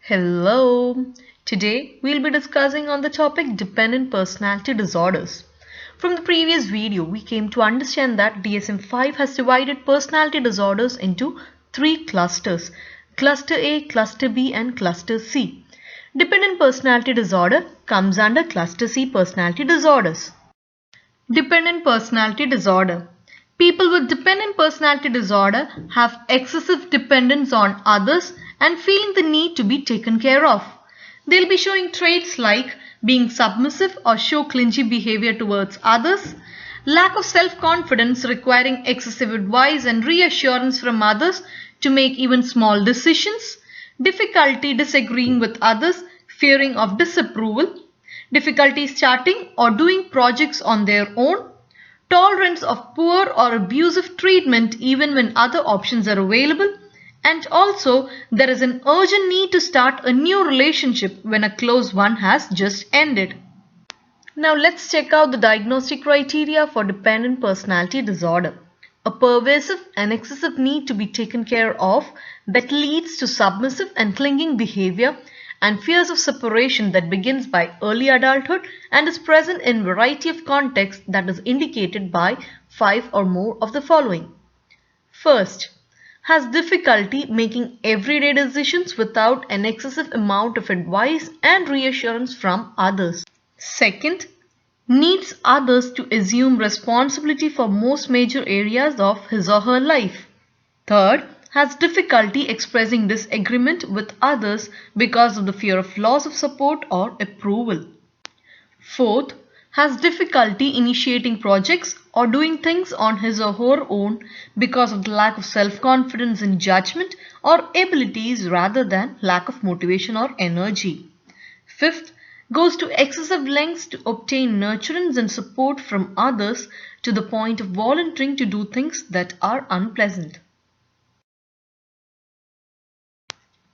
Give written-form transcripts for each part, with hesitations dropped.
Hello! Today we'll be discussing on the topic dependent personality disorders. From the previous video, we came to understand that DSM-5 has divided personality disorders into three clusters: Cluster A, Cluster B and Cluster C. Dependent personality disorder comes under Cluster C personality disorders. Dependent personality disorder. People with dependent personality disorder have excessive dependence on others and feeling the need to be taken care of. They'll be showing traits like being submissive or show clingy behavior towards others, lack of self-confidence requiring excessive advice and reassurance from others to make even small decisions, difficulty disagreeing with others, fearing of disapproval, difficulty starting or doing projects on their own, tolerance of poor or abusive treatment even when other options are available, and also there is an urgent need to start a new relationship when a close one has just ended. Now let's check out the diagnostic criteria for dependent personality disorder. A pervasive and excessive need to be taken care of that leads to submissive and clinging behavior and fears of separation that begins by early adulthood and is present in variety of contexts that is indicated by 5 or more of the following. First, has difficulty making everyday decisions without an excessive amount of advice and reassurance from others. Second, needs others to assume responsibility for most major areas of his or her life. Third, has difficulty expressing disagreement with others because of the fear of loss of support or approval. Fourth, has difficulty initiating projects or doing things on his or her own because of the lack of self-confidence in judgment or abilities rather than lack of motivation or energy. Fifth, goes to excessive lengths to obtain nurturance and support from others to the point of volunteering to do things that are unpleasant.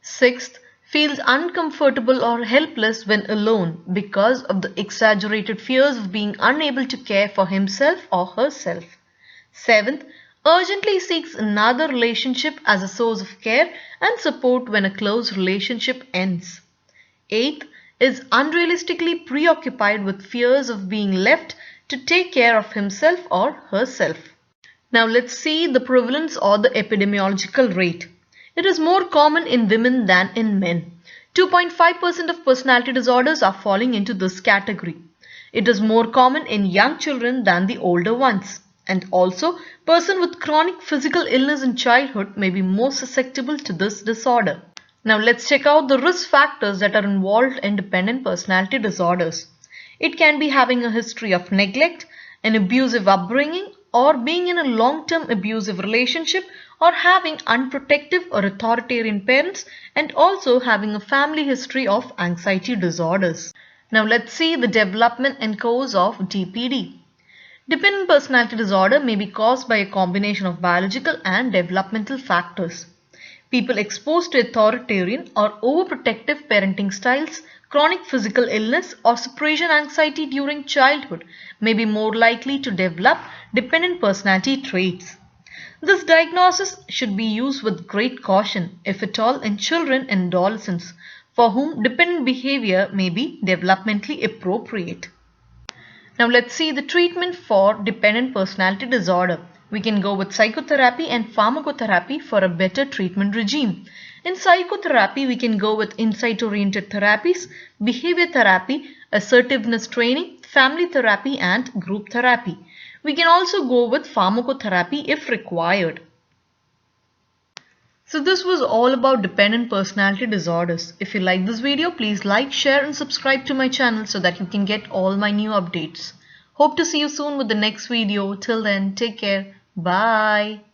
Sixth, feels uncomfortable or helpless when alone because of the exaggerated fears of being unable to care for himself or herself. Seventh, urgently seeks another relationship as a source of care and support when a close relationship ends. Eighth, is unrealistically preoccupied with fears of being left to take care of himself or herself. Now let's see the prevalence or the epidemiological rate. It is more common in women than in men. 2.5% of personality disorders are falling into this category. It is more common in young children than the older ones. And also, person with chronic physical illness in childhood may be more susceptible to this disorder. Now let's check out the risk factors that are involved in dependent personality disorders. It can be having a history of neglect, an abusive upbringing, or being in a long-term abusive relationship, or having unprotective or authoritarian parents, and also having a family history of anxiety disorders. Now let's see the development and cause of DPD. Dependent personality disorder may be caused by a combination of biological and developmental factors. People exposed to authoritarian or overprotective parenting styles, chronic physical illness, or separation anxiety during childhood may be more likely to develop dependent personality traits. This diagnosis should be used with great caution, if at all, in children and adolescents, for whom dependent behavior may be developmentally appropriate. Now let's see the treatment for dependent personality disorder. We can go with psychotherapy and pharmacotherapy for a better treatment regime. In psychotherapy, we can go with insight-oriented therapies, behavior therapy, assertiveness training, family therapy and group therapy. We can also go with pharmacotherapy if required. So this was all about dependent personality disorders. If you like this video, please like, share and subscribe to my channel so that you can get all my new updates. Hope to see you soon with the next video. Till then, take care. Bye.